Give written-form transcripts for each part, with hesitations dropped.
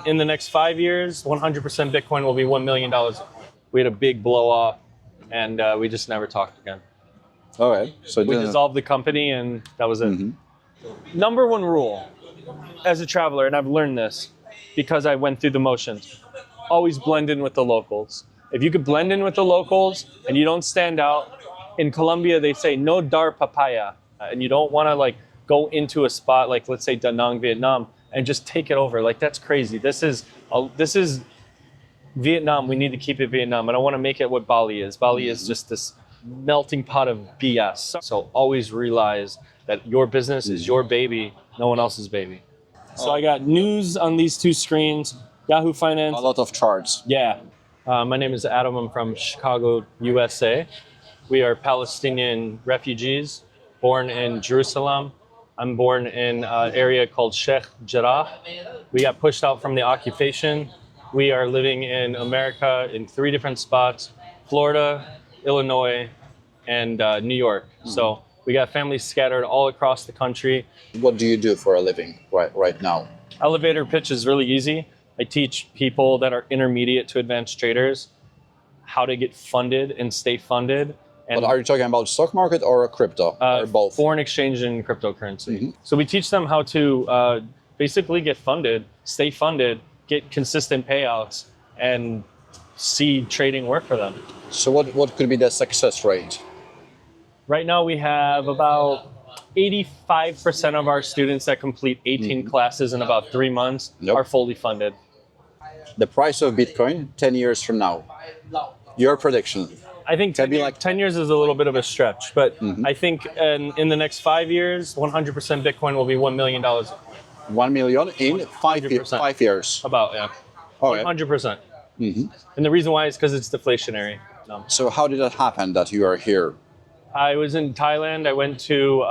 In the next 5 years, 100% Bitcoin will be $1 million. We had a big blow up and we just never talked again. All right. So We dissolved the company and that was it. Number one rule as a traveler, and I've learned this because I went through the motions, always blend in with the locals. If you could blend in with the locals and you don't stand out, in Colombia they say no dar papaya, and you don't want to like go into a spot like, let's say Da Nang, Vietnam, and just take it over. Like, that's crazy. This is Vietnam. We need to keep it Vietnam. I don't want to make it what Bali is. Bali is just this melting pot of BS. So always realize that your business is your baby, no one else's baby. So I got news on these two screens, Yahoo Finance. a lot of charts. Yeah. My name is Adam. I'm from Chicago, USA. We are Palestinian refugees born in Jerusalem. I'm born in an area called Sheikh Jarrah. We got pushed out from the occupation. We are living in America in 3 different spots: Florida, Illinois, and New York. So we got families scattered all across the country. What do you do for a living right now? Elevator pitch is really easy. I teach people that are intermediate to advanced traders how to get funded and stay funded. And But are you talking about stock market or crypto or both? Foreign exchange and cryptocurrency. So we teach them how to basically get funded, stay funded, get consistent payouts, and see trading work for them. So what could be the success rate? Right now we have about 85% of our students that complete 18 classes in about 3 months are fully funded. The price of Bitcoin 10 years from now. Your prediction. I think 10 years is a little bit of a stretch, but I think in the next 5 years, 100% Bitcoin will be $1 million. 1 million in 5 years. About, yeah. Okay. 100%. And the reason why is because it's deflationary. So how did that happen that you are here? I was in Thailand. I went to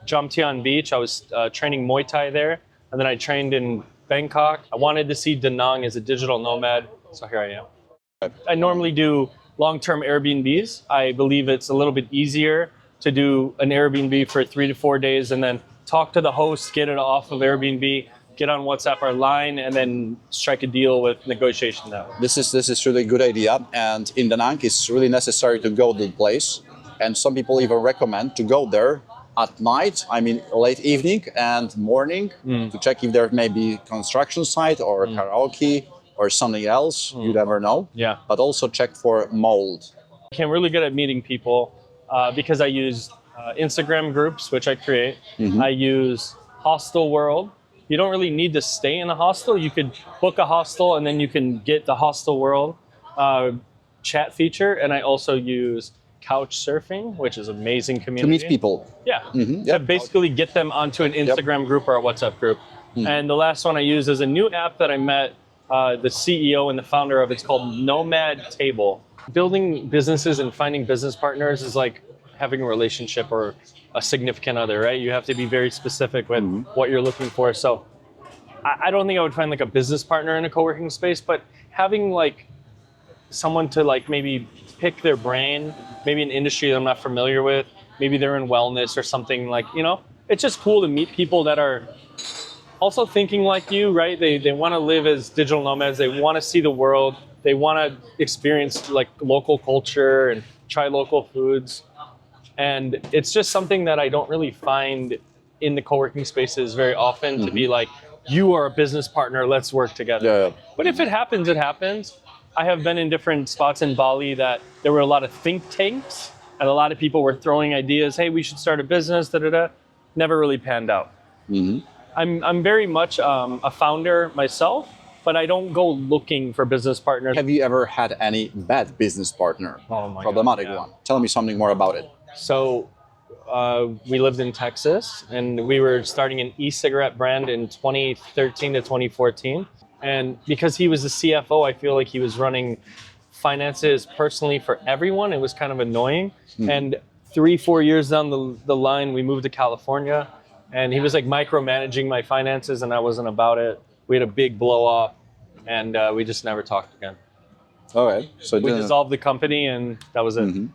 Jomtien Beach. I was training Muay Thai there. And then I trained in Bangkok. I wanted to see Da Nang as a digital nomad. So here I am. I normally do long-term Airbnbs. I believe it's a little bit easier to do an Airbnb for 3 to 4 days and then talk to the host, get it off of Airbnb, get on WhatsApp or Line, and then strike a deal with negotiation that way. This is really a good idea. And in Da Nang, it's really necessary to go to the place. And some people even recommend to go there at night, I mean late evening and morning, to check if there may be construction site or karaoke or something else. You never know. Yeah. But also check for mold. I'm really good at meeting people because I use Instagram groups, which I create. I use Hostel World. You don't really need to stay in a hostel. You could book a hostel and then you can get the Hostel World chat feature. And I also use Couch Surfing, which is an amazing community. To meet people. Yeah. To basically get them onto an Instagram group or a WhatsApp group. And the last one I use is a new app that I met the CEO and the founder of. It's called Nomad Table. Building businesses and finding business partners is like having a relationship or a significant other, right? You have to be very specific with what you're looking for. So I don't think I would find like a business partner in a co-working space, but having like someone to like maybe pick their brain, maybe an industry that I'm not familiar with, maybe they're in wellness or something, like, you know, it's just cool to meet people that are also thinking like you, right? They want to live as digital nomads. They want to see the world. They want to experience like local culture and try local foods. And it's just something that I don't really find in the co-working spaces very often, to be like, you are a business partner, let's work together. Yeah. But if it happens, it happens. I have been in different spots in Bali that there were a lot of think tanks and a lot of people were throwing ideas. Hey, we should start a business, Never really panned out. I'm very much a founder myself, but I don't go looking for business partners. Have you ever had any bad business partner? Oh my Problematic God, yeah. one. Tell me something more about it. So we lived in Texas and we were starting an e-cigarette brand in 2013 to 2014. And because he was the CFO, I feel like he was running finances personally for everyone. It was kind of annoying. And 3-4 years down the line, we moved to California and he was like micromanaging my finances and I wasn't about it. We had a big blow up and we just never talked again. All right. So we dissolved the company and that was it.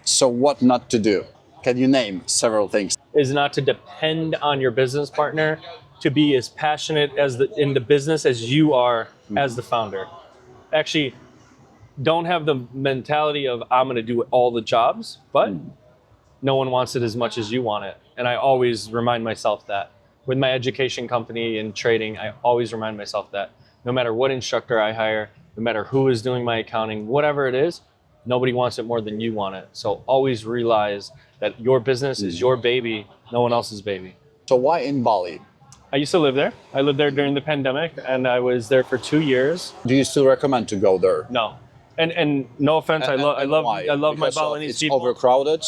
So what not to do? Can you name several things? Is not to depend on your business partner to be as passionate in the business as you are as the founder. Actually, don't have the mentality of I'm going to do all the jobs, but no one wants it as much as you want it. And I always remind myself that. With my education company and trading, I always remind myself that no matter what instructor I hire, no matter who is doing my accounting, whatever it is, nobody wants it more than you want it. So always realize that your business is your baby, no one else's baby. So why in Bali? I used to live there. I lived there during the pandemic, and I was there for 2 years. Do you still recommend to go there? No, and no offense, I love my Balinese it's people. Overcrowded.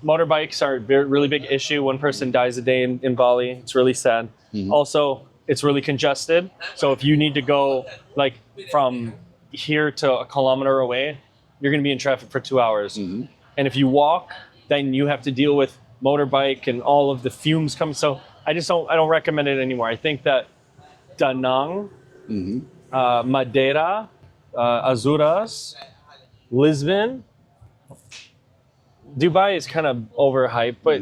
Motorbikes are a really big issue. One person dies a day in Bali. It's really sad. Also, it's really congested. So if you need to go like from here to a kilometer away, you're going to be in traffic for 2 hours. And if you walk, then you have to deal with motorbike and all of the fumes come. So I don't recommend it anymore. I think that Da Nang, Madeira, Azores, Lisbon, Dubai is kind of overhyped, but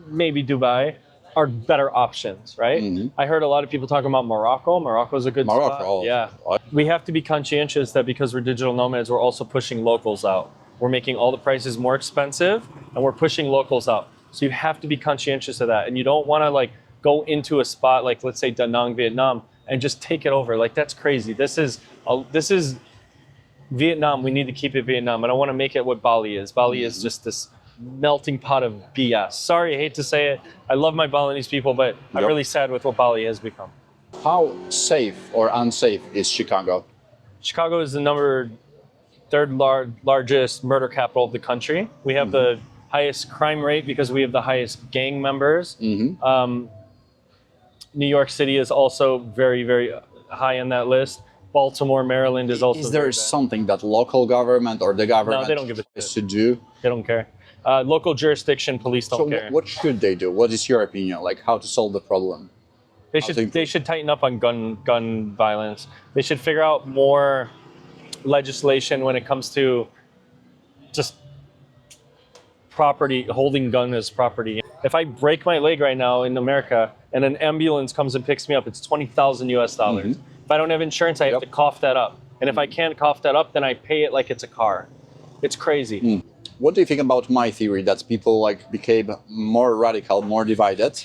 maybe Dubai are better options, right? I heard a lot of people talking about Morocco. Morocco's a good spot. Yeah. We have to be conscientious that because we're digital nomads, we're also pushing locals out. We're making all the prices more expensive and we're pushing locals out. So you have to be conscientious of that. And you don't want to like go into a spot like, let's say Da Nang, Vietnam, and just take it over. Like that's crazy. This is Vietnam. We need to keep it Vietnam. I don't want to make it what Bali is. Bali is just this melting pot of BS. Sorry, I hate to say it. I love my Balinese people, but I'm really sad with what Bali has become. How safe or unsafe is Chicago? Chicago is the third largest murder capital of the country. We have the highest crime rate because we have the highest gang members. New York City is also very, very high on that list. Baltimore, Maryland is also. Is there something that local government or the government no, they don't give is to do? They don't care. Local jurisdiction, police don't care. So what should they do? What is your opinion? Like how to solve the problem? They should tighten up on gun violence. They should figure out more legislation when it comes to just property, holding gun as property. If I break my leg right now in America and an ambulance comes and picks me up, it's $20,000 US. If I don't have insurance, I have to cough that up. And if I can't cough that up, then I pay it like it's a car. It's crazy. What do you think about my theory that people like became more radical, more divided,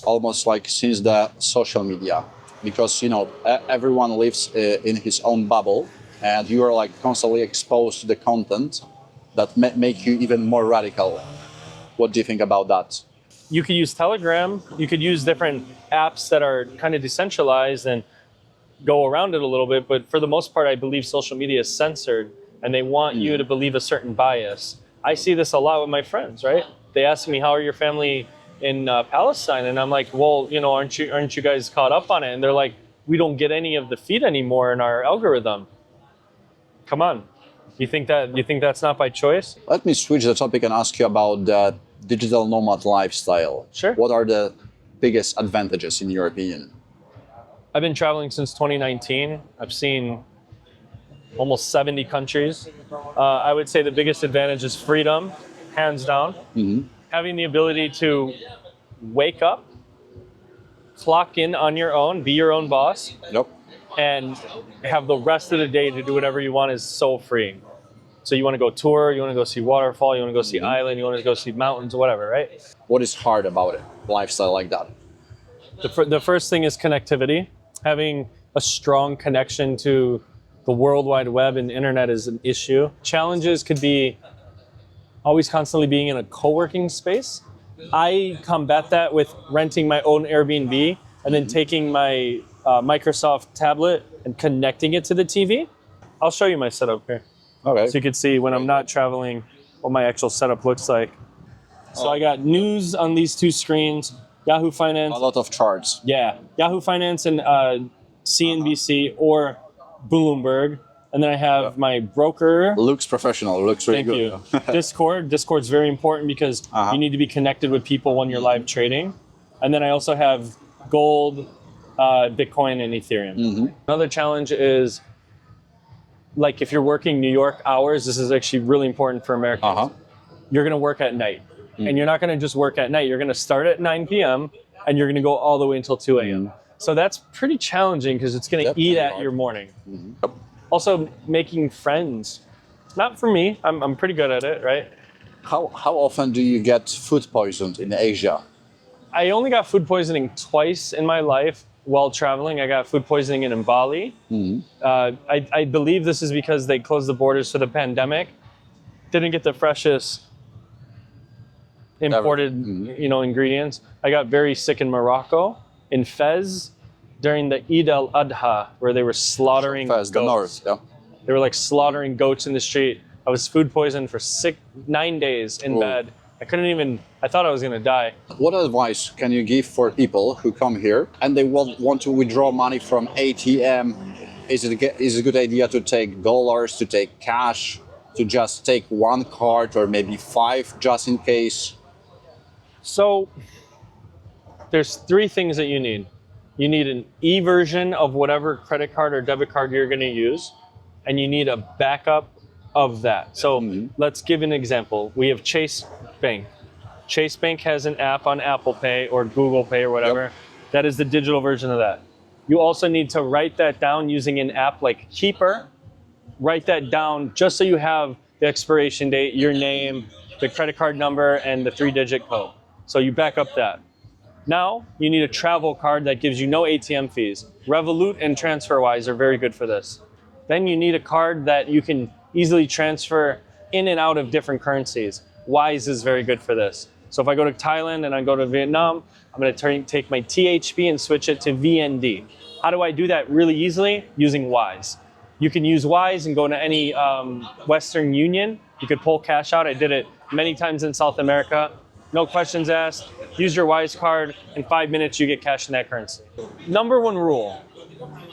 almost like since the social media? Because, you know, everyone lives in his own bubble and you are like constantly exposed to the content that make you even more radical. What do you think about that? You could use Telegram. You could use different apps that are kind of decentralized and go around it a little bit. But for the most part, I believe social media is censored and they want you to believe a certain bias. I see this a lot with my friends, right? They ask me, how are your family in Palestine? And I'm like, well, you know, aren't you guys caught up on it? And they're like, we don't get any of the feed anymore in our algorithm. Come on. You think that's not by choice? Let me switch the topic and ask you about the digital nomad lifestyle. Sure. What are the biggest advantages in your opinion? I've been traveling since 2019. I've seen almost 70 countries. I would say the biggest advantage is freedom, hands down. Having the ability to wake up, clock in on your own, be your own boss. And have the rest of the day to do whatever you want is so freeing. So you want to go tour, you want to go see waterfall, you want to go see island, you want to go see mountains, whatever, right? What is hard about it, lifestyle like that? The first thing is connectivity. Having a strong connection to the World Wide Web and the internet is an issue. Challenges could be always constantly being in a co-working space. I combat that with renting my own Airbnb and then taking my Microsoft tablet and connecting it to the TV. I'll show you my setup here. Okay. So you can see when I'm not traveling what my actual setup looks like. So I got news on these two screens, Yahoo Finance. A lot of charts. Yeah, Yahoo Finance and CNBC or Bloomberg. And then I have my broker. Looks professional, looks really good. Thank you. Discord. Discord's very important because you need to be connected with people when you're live trading. And then I also have gold, Bitcoin, and Ethereum. Another challenge is, like if you're working New York hours, this is actually really important for Americans. You're going to work at night. And you're not going to just work at night. You're going to start at 9 p.m. and you're going to go all the way until 2 a.m. So that's pretty challenging because it's going to eat at your morning. Also, making friends. Not for me. I'm pretty good at it, right? How often do you get food poisoned in Asia? I only got food poisoning twice in my life while traveling. I got food poisoning in Bali. I believe this is because they closed the borders for the pandemic. Didn't get the freshest imported ingredients. I got very sick in Morocco, in Fez, during the Eid al-Adha, where they were slaughtering Fez, the north, yeah. They were like slaughtering goats in the street. I was food poisoned for 9 days in bed. I thought I was gonna die. What advice can you give for people who come here and they want to withdraw money from ATM? Is it a good idea to take dollars, to take cash, to just take one card or maybe 5 just in case? So there's 3 things that you need. You need an e-version of whatever credit card or debit card you're gonna use, and you need a backup of that. So let's give an example. We have Chase Bank. Chase Bank has an app on Apple Pay or Google Pay or whatever. That is the digital version of that. You also need to write that down using an app like Keeper. Write that down just so you have the expiration date, your name, the credit card number, and the 3-digit code. So you back up that. Now you need a travel card that gives you no ATM fees. Revolut and TransferWise are very good for this. Then you need a card that you can easily transfer in and out of different currencies. Wise is very good for this. So if I go to Thailand and I go to Vietnam, I'm going to take my THB and switch it to VND. How do I do that really easily? Using Wise. You can use Wise and go to any Western Union. You could pull cash out. I did it many times in South America. No questions asked. Use your Wise card. In 5 minutes, you get cash in that currency. Number 1 rule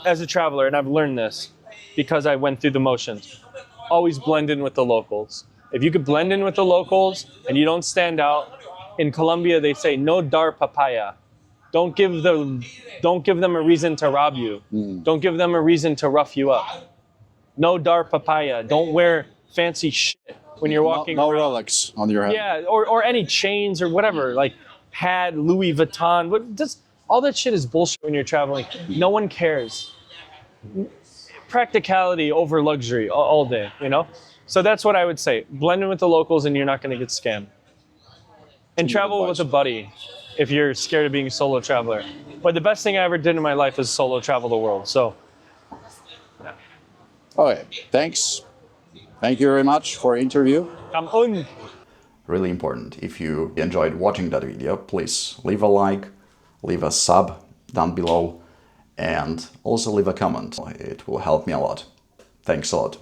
as a traveler, and I've learned this because I went through the motions, always blend in with the locals. If you could blend in with the locals and you don't stand out, in Colombia they say no dar papaya. Don't give them a reason to rob you. Don't give them a reason to rough you up. No dar papaya. Don't wear fancy shit when you're walking no around. Rolex on your head. Yeah, or any chains or whatever, like had Louis Vuitton. But just all that shit is bullshit when you're traveling. No one cares. Practicality over luxury all day, you know? So that's what I would say. Blend in with the locals and you're not going to get scammed. And travel with a buddy if you're scared of being a solo traveler. But the best thing I ever did in my life is solo travel the world. So, yeah. Okay, thanks. Thank you very much for the interview. Really important. If you enjoyed watching that video, please leave a like, leave a sub down below, and also leave a comment. It will help me a lot. Thanks a lot.